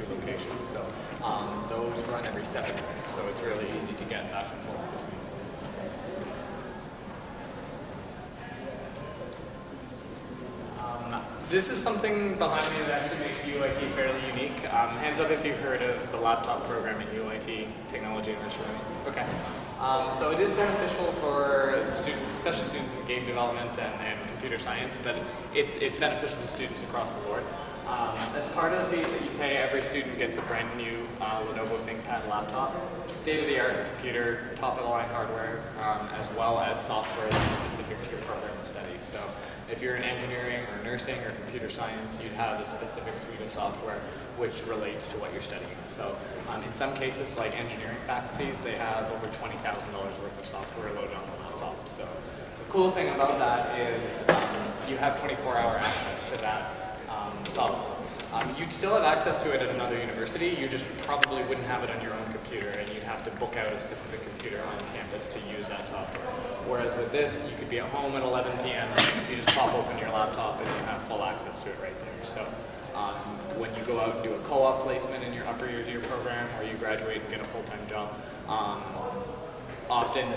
two locations. So those run every 7 minutes, so it's really easy to get back and forth between. This is something behind me that actually makes UOIT fairly unique. Hands up if you've heard of the laptop program at UOIT, Technology, Enriched Learning. Okay. So it is beneficial for students, especially students in game development and computer science, but it's beneficial to students across the board. As part of the fees that you pay, every student gets a brand new Lenovo ThinkPad laptop, state-of-the-art computer, top-of-the-line hardware, as well as software that's specific to your program of study. So if you're in engineering or nursing or computer science, you'd have a specific suite of software which relates to what you're studying. So in some cases, like engineering faculties, they have over $20,000 worth of software loaded on the laptop. So the cool thing about that is you have 24-hour access to that software. You'd still have access to it at another university, you just probably wouldn't have it on your own computer, and you'd have to book out a specific computer on campus to use that software. Whereas with this, you could be at home at 11 p.m., you just pop open your laptop and you have full access to it right there. So when you go out and do a co-op placement in your upper years of your program, or you graduate and get a full-time job, often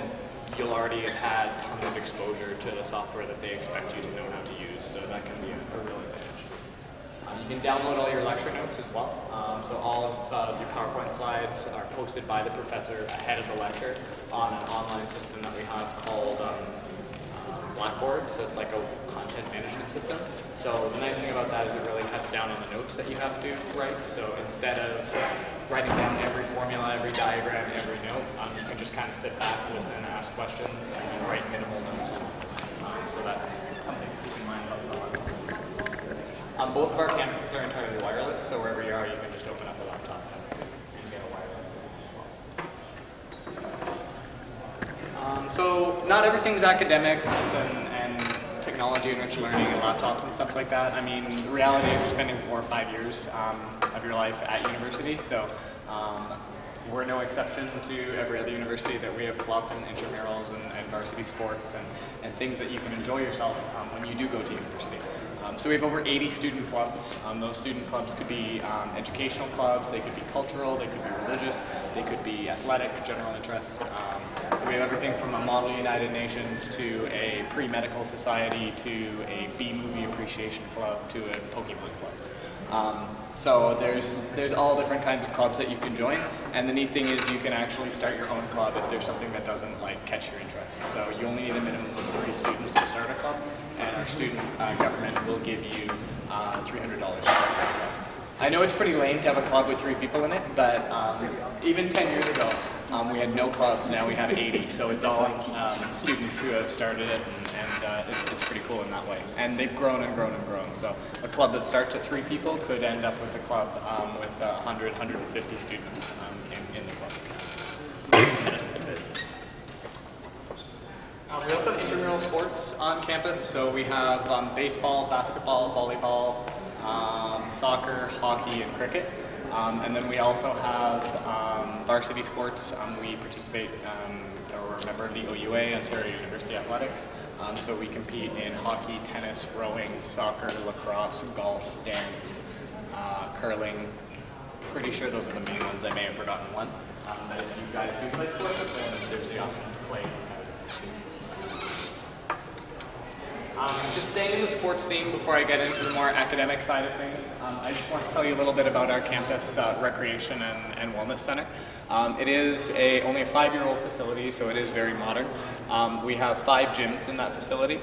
you'll already have had tons of exposure to the software that they expect you to know how to use, so that can be a real advantage. You can download all your lecture notes as well. So all of your PowerPoint slides are posted by the professor ahead of the lecture on an online system that we have called Blackboard. So it's like a content management system. So the nice thing about that is it really cuts down on the notes that you have to write. So instead of writing down every formula, every diagram, every note, you can just kind of sit back, listen, ask questions, and write minimal notes. So that's something to keep in mind about the laptop. Both of our campuses are entirely wireless, so wherever you are, you can just open up a laptop and get a wireless as well. So not everything's academics and technology, enriched learning, and laptops and stuff like that. I mean, the reality is you're spending 4 or 5 years of your life at university, so we're no exception to every other university that we have clubs and intramurals and varsity sports and things that you can enjoy yourself when you do go to university. So we have over 80 student clubs. Those student clubs could be educational clubs, they could be cultural, they could be religious, they could be athletic, general interest. So we have everything from a Model United Nations to a pre-medical society to a B-movie appreciation club to a Pokemon club. So there's all different kinds of clubs that you can join, and the neat thing is you can actually start your own club if there's something that doesn't catch your interest. So you only need a minimum of 3 students to start a club, and our student government will give you $300 to start that club. I know it's pretty lame to have a club with 3 people in it, but even 10 years ago, we had no clubs. Now we have 80, so it's all students who have started it, and it's pretty cool in that way. And they've grown and grown and grown. So a club that starts at 3 people could end up with a club with 100, 150 students in the club. We also have intramural sports on campus, so we have baseball, basketball, volleyball, soccer, hockey, and cricket. And then we also have varsity sports. We participate, or we're a member of the OUA, Ontario University Athletics. So we compete in hockey, tennis, rowing, soccer, lacrosse, golf, dance, curling. Pretty sure those are the main ones. I may have forgotten one. But if you guys do play sports, then there's the option to play. Just staying in the sports theme before I get into the more academic side of things, I just want to tell you a little bit about our campus recreation and wellness center. It is only a 5-year-old facility, so it is very modern. We have 5 gyms in that facility.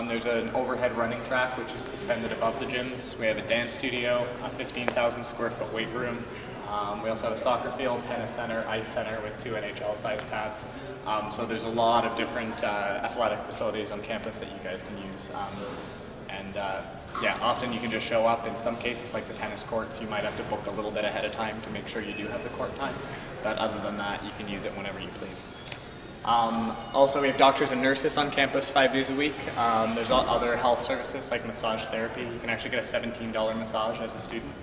There's an overhead running track which is suspended above the gyms. We have a dance studio, a 15,000 square foot weight room. We also have a soccer field, tennis center, ice center with 2 NHL-sized pads. So there's a lot of different athletic facilities on campus that you guys can use. Yeah, often you can just show up. In some cases, like the tennis courts, you might have to book a little bit ahead of time to make sure you do have the court time. But other than that, you can use it whenever you please. Also, we have doctors and nurses on campus 5 days a week. There's other health services like massage therapy. You can actually get a $17 massage as a student,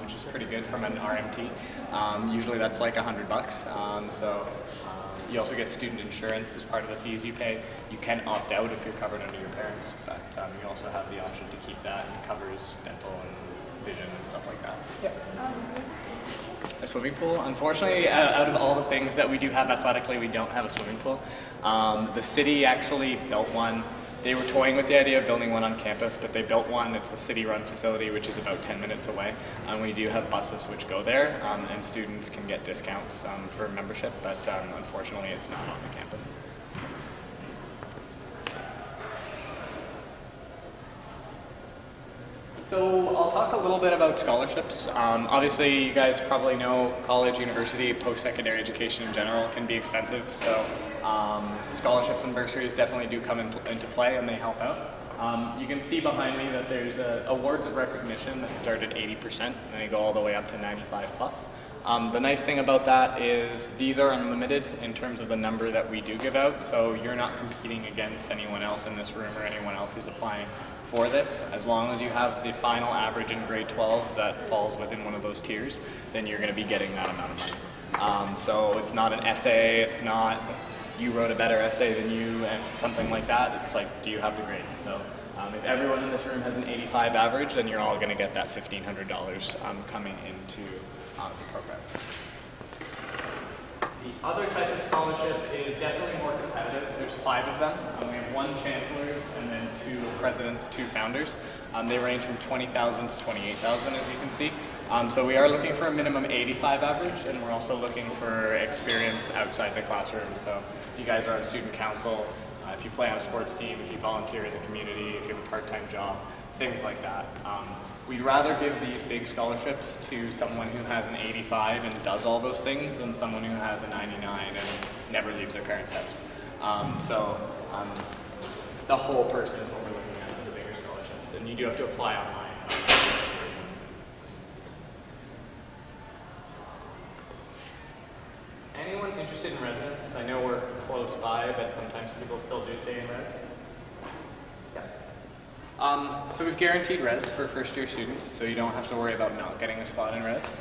which is pretty good from an RMT. Usually that's like $100. You also get student insurance as part of the fees you pay. You can opt out if you're covered under your parents, but you also have the option to keep that, and it covers dental and vision and stuff like that. Yep. swimming pool. Unfortunately, out of all the things that we do have athletically, we don't have a swimming pool. The city actually built one. They were toying with the idea of building one on campus, but they built one. It's a city-run facility, which is about 10 minutes away. We do have buses which go there, and students can get discounts for membership, but unfortunately it's not on the campus. So I'll talk a little bit about scholarships. Obviously, you guys probably know college, university, post-secondary education in general can be expensive. So scholarships and bursaries definitely do come into play, and they help out. You can see behind me that there's awards of recognition that start at 80%, and they go all the way up to 95 plus. The nice thing about that is these are unlimited in terms of the number that we do give out, so you're not competing against anyone else in this room or anyone else who's applying for this. As long as you have the final average in grade 12 that falls within one of those tiers, then you're going to be getting that amount of money. So it's not an essay, it's not you wrote a better essay than you and something like that. It's like, do you have the grades? So if everyone in this room has an 85 average, then you're all going to get that $1,500 coming into the program. The other type of scholarship is definitely more competitive. There's 5 of them. We have 1 chancellor's and then 2 presidents, 2 founders. They range from 20,000 to 28,000, as you can see. So we are looking for a minimum 85 average, and we're also looking for experience outside the classroom. So if you guys are on student council, if you play on a sports team, if you volunteer in the community, if you have a part-time job, things like that. We'd rather give these big scholarships to someone who has an 85 and does all those things than someone who has a 99 and never leaves their parents' house. The whole person is what we're looking at for the bigger scholarships, and you do have to apply online. Anyone interested in residence? I know we're close by, but sometimes people still do stay in res. So we've guaranteed res for first-year students, so you don't have to worry about not getting a spot in res.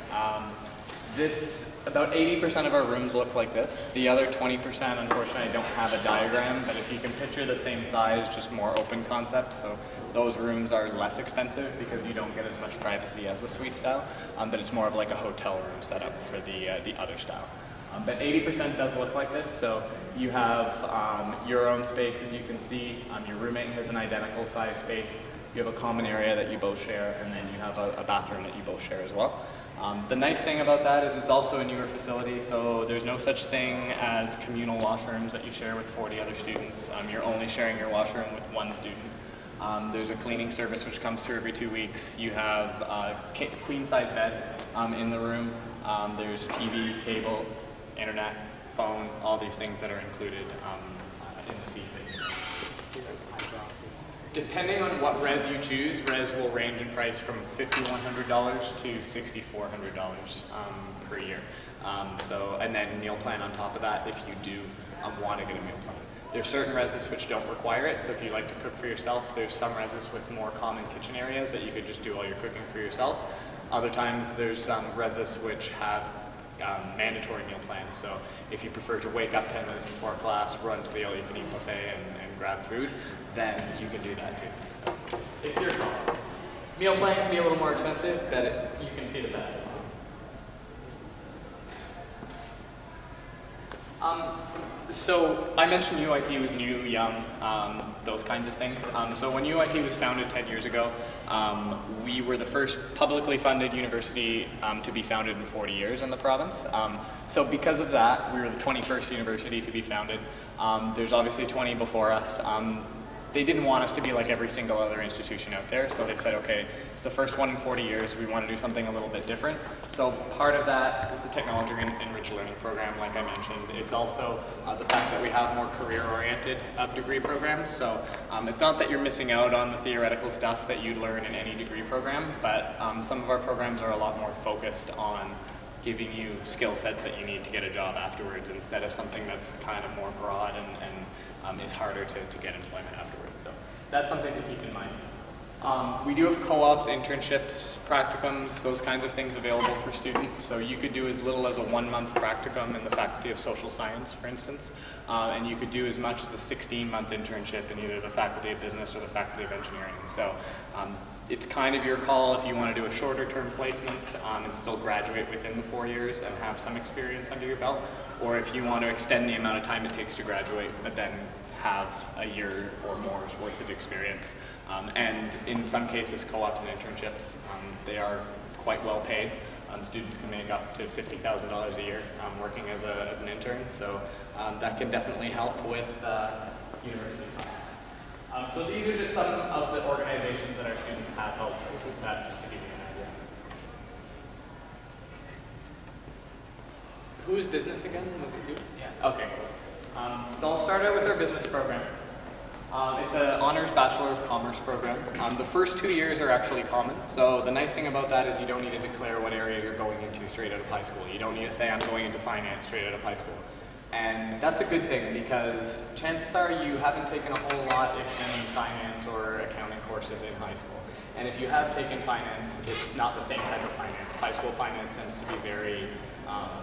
About 80% of our rooms look like this. The other 20%, unfortunately, I don't have a diagram, but if you can picture the same size, just more open concept, so those rooms are less expensive because you don't get as much privacy as the suite style, but it's more of like a hotel room setup for the other style. But 80% does look like this, so you have your own space, as you can see. Your roommate has an identical size space. You have a common area that you both share, and then you have a bathroom that you both share as well. The nice thing about that is it's also a newer facility, so there's no such thing as communal washrooms that you share with 40 other students. You're only sharing your washroom with 1 student. There's a cleaning service which comes through every 2 weeks. You have a queen-size bed in the room. There's TV, cable, internet, phone, all these things that are included in the fee. Depending on what res you choose, res will range in price from $5,100 to $6,400 per year. And then meal plan on top of that if you do want to get a meal plan. There's certain reses which don't require it, so if you like to cook for yourself, there's some reses with more common kitchen areas that you could just do all your cooking for yourself. Other times there's some reses which have mandatory meal plans, so if you prefer to wake up 10 minutes before class, run to the all-you-can-eat buffet and grab food, then you can do that too. So it's your call. Meal plan can be a little more expensive, but you can see the benefit. So I mentioned UOIT was new, young, those kinds of things. So when UOIT was founded 10 years ago, we were the first publicly funded university to be founded in 40 years in the province. So because of that, we were the 21st university to be founded. There's obviously 20 before us. They didn't want us to be like every single other institution out there, so they said, okay, it's the first one in 40 years, we want to do something a little bit different. So part of that is the technology enriched learning program, like I mentioned. It's also the fact that we have more career-oriented degree programs. So it's not that you're missing out on the theoretical stuff that you learn in any degree program, but some of our programs are a lot more focused on giving you skill sets that you need to get a job afterwards, instead of something that's kind of more broad and is harder to get employment afterwards. So that's something to keep in mind. We do have co-ops, internships, practicums, those kinds of things available for students. So you could do as little as a 1-month practicum in the Faculty of Social Science, for instance, and you could do as much as a 16-month internship in either the Faculty of Business or the Faculty of Engineering. So It's kind of your call if you want to do a shorter term placement and still graduate within the 4 years and have some experience under your belt, or if you want to extend the amount of time it takes to graduate, but then have a year or more's worth of experience. And in some cases, co-ops and internships, they are quite well paid. Students can make up to $50,000 a year working as an intern, so that can definitely help with university costs. So these are just some of the organizations that our students have helped with that, just to give you an idea. Who is business again? Was it you? Yeah. Okay. So I'll start out with our business program. It's an honors Bachelor of Commerce program. The first 2 years are actually common. So the nice thing about that is you don't need to declare what area you're going into straight out of high school. You don't need to say, I'm going into finance straight out of high school. And that's a good thing because chances are you haven't taken a whole lot, if any, finance or accounting courses in high school. And if you have taken finance, it's not the same type of finance. High school finance tends to be very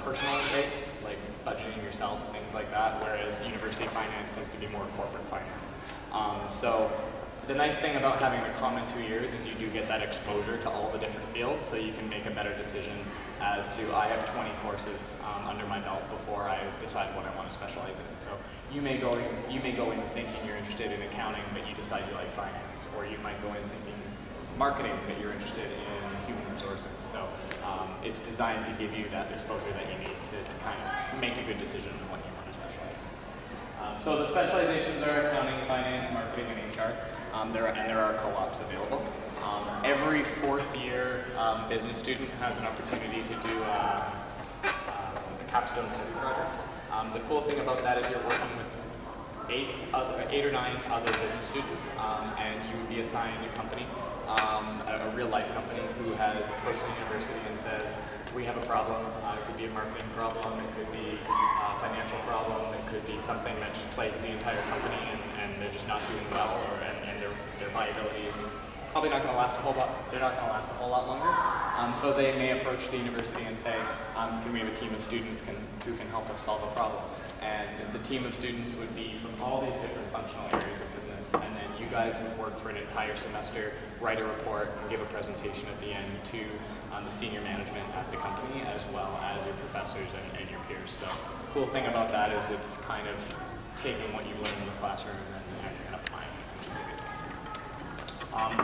personal based, like budgeting yourself, things like that, whereas university finance tends to be more corporate finance. So the nice thing about having a common 2 years is you do get that exposure to all the different fields, so you can make a better decision as to, I have 20 courses under my belt before I decide what I want to specialize in. So you may go in thinking you're interested in accounting, but you decide you like finance, or you might go in thinking marketing, but you're interested in human resources. So it's designed to give you that exposure that you need to kind of make a good decision on what you want to specialize in. So the specializations are accounting, finance, marketing, and HR. There are co-ops available. Every fourth year business student has an opportunity to do a capstone study project. The cool thing about that is you're working with eight or nine other business students, and you would be assigned a company, a real life company who has approached the university and says, we have a problem. It could be a marketing problem, it could be a financial problem, it could be something that just plagues the entire company and they're just not doing well, and their viability is probably not going to last a whole lot. They're not going to last a whole lot longer. So they may approach the university and say, can we have a team of students who can help us solve a problem? And the team of students would be from all these different functional areas of business, and then you guys would work for an entire semester, write a report, and give a presentation at the end to the senior management at the company, as well as your professors and your peers. So the cool thing about that is it's kind of taking what you've learned in the classroom and applying it, which is a good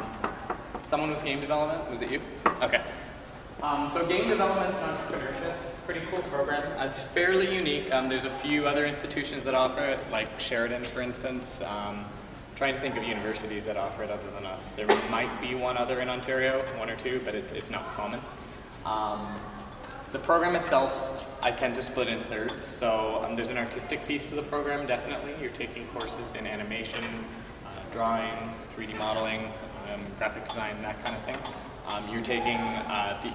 thing. Someone was game development? Was it you? Okay. So game development and entrepreneurship, it's a pretty cool program. It's fairly unique. There's a few other institutions that offer it, like Sheridan, for instance. Trying to think of universities that offer it other than us. There might be one other in Ontario, one or two, but it's not common. The program itself, I tend to split in thirds. So there's an artistic piece to the program, definitely. You're taking courses in animation, drawing, 3D modeling, graphic design, that kind of thing. You're taking,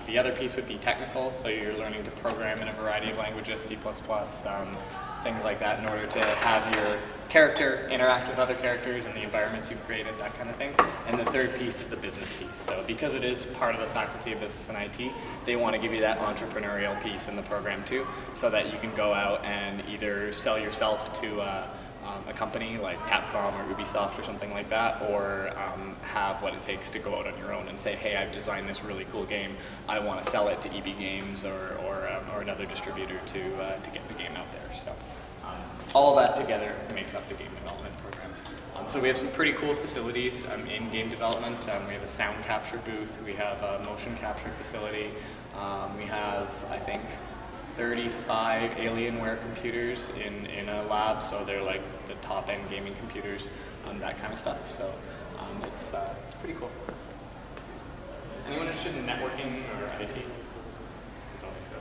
the other piece would be technical, so you're learning to program in a variety of languages, C++, things like that, in order to have your character interact with other characters and the environments you've created, that kind of thing. And the third piece is the business piece. So because it is part of the Faculty of Business and IT, they want to give you that entrepreneurial piece in the program too, so that you can go out and either sell yourself to a company like Capcom or Ubisoft or something like that, or have what it takes to go out on your own and say, hey, I've designed this really cool game. I want to sell it to EB Games or another distributor to get the game out there. So all that together makes up the game development program. So we have some pretty cool facilities in game development. We have a sound capture booth. We have a motion capture facility. We have, I think, 35 Alienware computers in a lab, so they're like the top-end gaming computers, that kind of stuff. So it's pretty cool. Is anyone interested in networking or IT? I don't think so.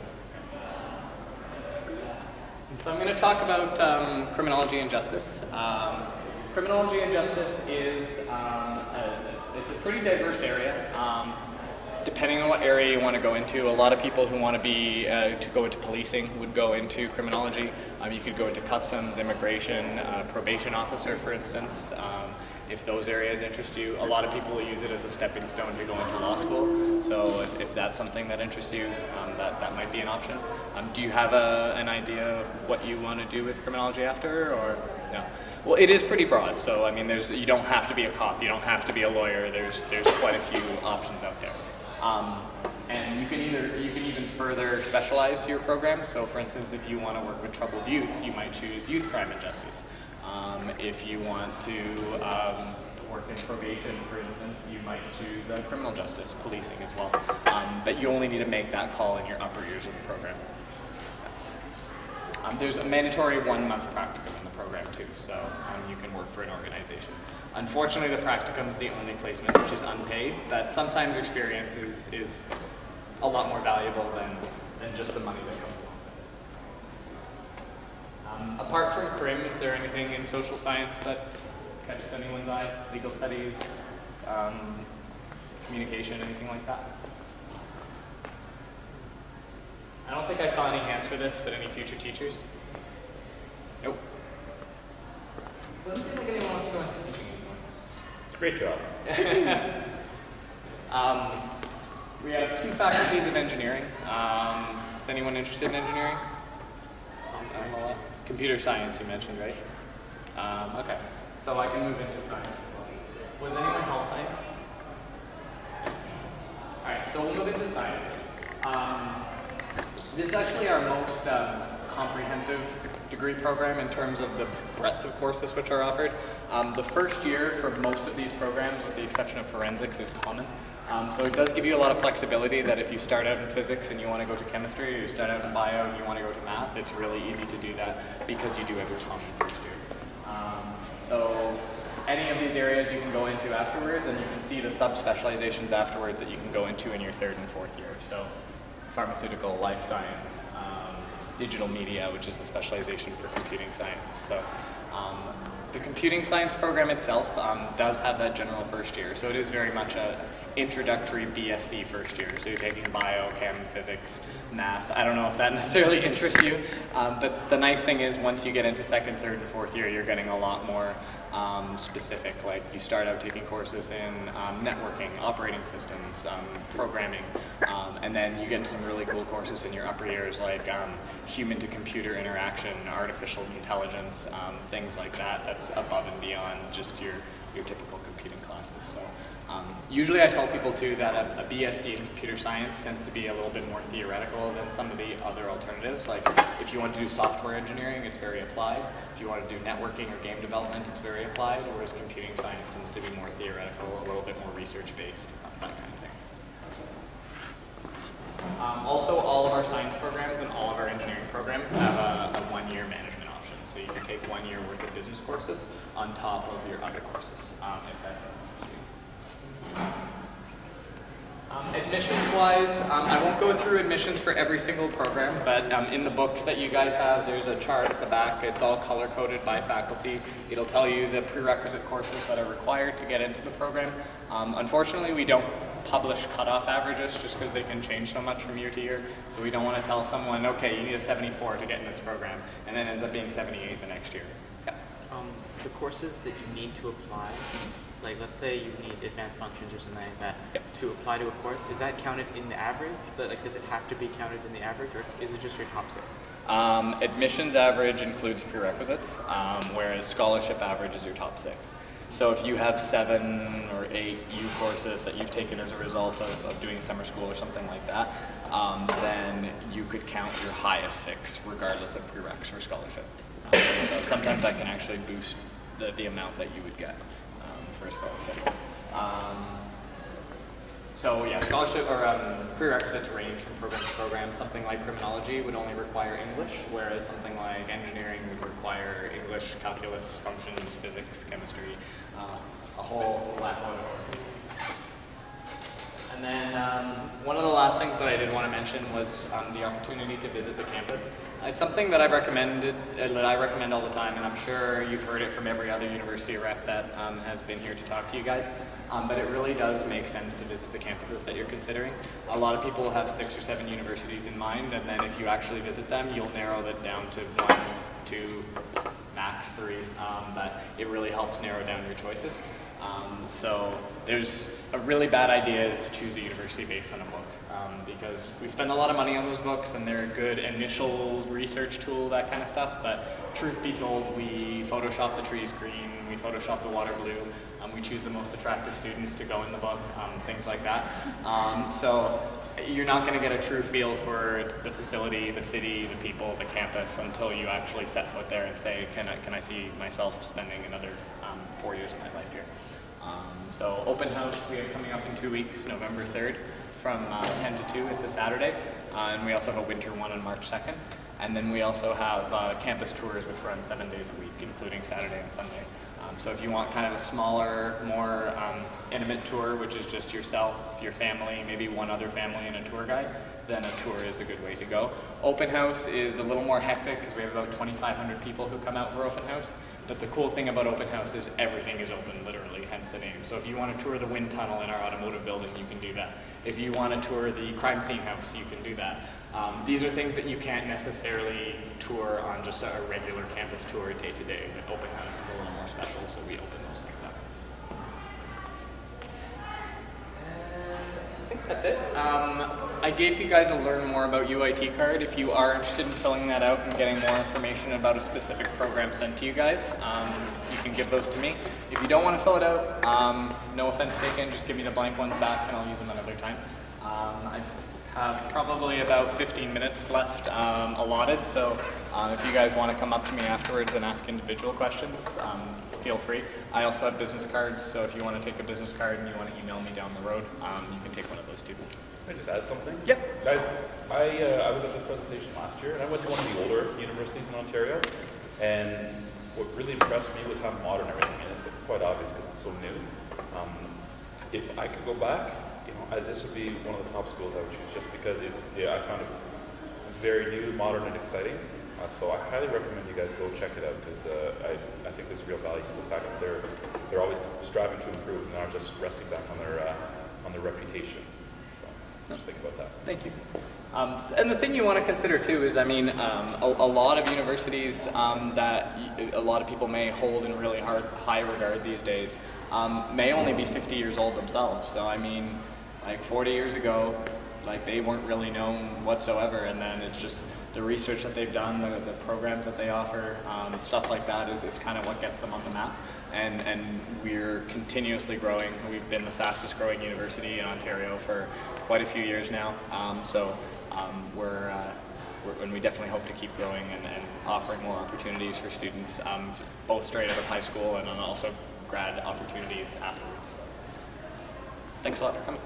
So I'm going to talk about criminology and justice. Criminology and justice is it's a pretty diverse area. Depending on what area you want to go into, a lot of people who want to go into policing would go into criminology. You could go into customs, immigration, probation officer, for instance, if those areas interest you. A lot of people will use it as a stepping stone to go into law school. So if that's something that interests you, that might be an option. Do you have an idea of what you want to do with criminology after, or? Yeah. Well, it is pretty broad. So I mean, you don't have to be a cop. You don't have to be a lawyer. There's quite a few options out there. And you can even further specialize your program. So for instance, if you want to work with troubled youth, you might choose youth crime and justice. If you want to work in probation, for instance, you might choose criminal justice, policing as well. But you only need to make that call in your upper years of the program. There's a mandatory 1-month practicum in the program too, so you can work for an organization. Unfortunately, the practicum is the only placement which is unpaid. That sometimes experience is a lot more valuable than just the money that comes along with it. Apart from crim, is there anything in social science that catches anyone's eye? Legal studies, communication, anything like that? I don't think I saw any hands for this, but any future teachers? Nope. Doesn't seem like anyone wants to go into teaching anymore. It's a great job. We have 2 faculties of engineering. Is anyone interested in engineering? Computer science you mentioned, right? Okay, so I can move into science as well. Was anyone health science? Alright, so we'll move into science. This is actually our most comprehensive degree program in terms of the breadth of courses which are offered. The first year for most of these programs, with the exception of forensics, is common. So it does give you a lot of flexibility that if you start out in physics and you want to go to chemistry, or you start out in bio and you want to go to math, it's really easy to do that because you do have your common first year. So any of these areas you can go into afterwards, and you can see the sub-specializations afterwards that you can go into in your 3rd and 4th year. So pharmaceutical, life science, digital media, which is a specialization for computing science. So the computing science program itself does have that general first year. So it is very much a introductory BSc first year. So you're taking bio, chem, physics, math. I don't know if that necessarily interests you, but the nice thing is once you get into 2nd, 3rd, and 4th year, you're getting a lot more specific. Like you start out taking courses in networking, operating systems, programming, and then you get into some really cool courses in your upper years like human-to-computer interaction, artificial intelligence, things like that. That's above and beyond just your typical computing classes. So usually I tell people too that a BSc in computer science tends to be a little bit more theoretical than some of the other alternatives. Like if you want to do software engineering, it's very applied. If you want to do networking or game development, it's very applied, whereas computing science tends to be more theoretical, a little bit more research-based, that kind of thing. Also, all of our science programs and all of our engineering programs have a 1-year management option. So you can take 1 year worth of business courses on top of your other courses, if that helps you. Admissions-wise, I won't go through admissions for every single program, but in the books that you guys have, there's a chart at the back. It's all color-coded by faculty. It'll tell you the prerequisite courses that are required to get into the program. Unfortunately, we don't publish cutoff averages just because they can change so much from year to year. So we don't want to tell someone, okay, you need a 74 to get in this program, and then it ends up being 78 the next year. Yeah. The courses that you need to apply, like let's say you need advanced functions or something like that, yep, to apply to a course, is that counted in the average? Like, does it have to be counted in the average, or is it just your top 6? Admissions average includes prerequisites, whereas scholarship average is your top 6. So if you have 7 or 8 U courses that you've taken as a result of doing summer school or something like that, then you could count your highest 6 regardless of prereqs for scholarship. So sometimes that can actually boost the amount that you would get for a scholarship. So yeah, scholarship or prerequisites range from program to program. Something like criminology would only require English, whereas something like engineering would require English, calculus, functions, physics, chemistry, a whole lot more. And then one of the last things that I did want to mention was the opportunity to visit the campus. It's something that I recommend all the time, and I'm sure you've heard it from every other university rep that has been here to talk to you guys. But it really does make sense to visit the campuses that you're considering. A lot of people have 6 or 7 universities in mind, and then if you actually visit them, you'll narrow that down to 1, 2, max 3. But it really helps narrow down your choices. So there's a really bad idea is to choose a university based on a book. because we spend a lot of money on those books and they're a good initial research tool, that kind of stuff, but truth be told, we Photoshop the trees green, we Photoshop the water blue, we choose the most attractive students to go in the book, things like that. So you're not going to get a true feel for the facility, the city, the people, the campus until you actually set foot there and say, can I see myself spending another 4 years of my life here? So open house we have coming up in 2 weeks, November 3rd from 10 to 2, it's a Saturday. And we also have a winter one on March 2nd. And then we also have campus tours which run 7 days a week, including Saturday and Sunday. So if you want kind of a smaller, more intimate tour, which is just yourself, your family, maybe one other family and a tour guide, then a tour is a good way to go. Open house is a little more hectic because we have about 2,500 people who come out for open house. But the cool thing about open house is everything is open, literally, hence the name. So if you want to tour the wind tunnel in our automotive building, you can do that. If you want to tour the crime scene house, you can do that. These are things that you can't necessarily tour on just a regular campus tour day to day. But open house is a little more special, so we open those things up. I think that's it. I gave you guys a learn more about UOIT card. If you are interested in filling that out and getting more information about a specific program sent to you guys, you can give those to me. If you don't want to fill it out, no offense taken, just give me the blank ones back and I'll use them another time. I have probably about 15 minutes left allotted, so if you guys want to come up to me afterwards and ask individual questions, feel free. I also have business cards, so if you want to take a business card and you want to email me down the road, you can take one of those too. Can I just add something? Yep. Guys, I was at this presentation last year, and I went to one of the older universities in Ontario, and what really impressed me was how modern everything is. It's quite obvious because it's so new. If I could go back, this would be one of the top schools I would choose, just because I found it very new, modern, and exciting. So I highly recommend you guys go check it out, because I think there's real value to the fact that they're always striving to improve and not just resting back on their reputation. So just think about that. Thank you. And the thing you want to consider too is, I mean, a lot of universities that a lot of people may hold in really high regard these days may only be 50 years old themselves. So I mean, like 40 years ago, like they weren't really known whatsoever, and then it's just the research that they've done, the programs that they offer, stuff like that is kind of what gets them on the map. And we're continuously growing. We've been the fastest growing university in Ontario for quite a few years now. We definitely hope to keep growing and offering more opportunities for students, both straight out of high school and then also grad opportunities afterwards. So, thanks a lot for coming.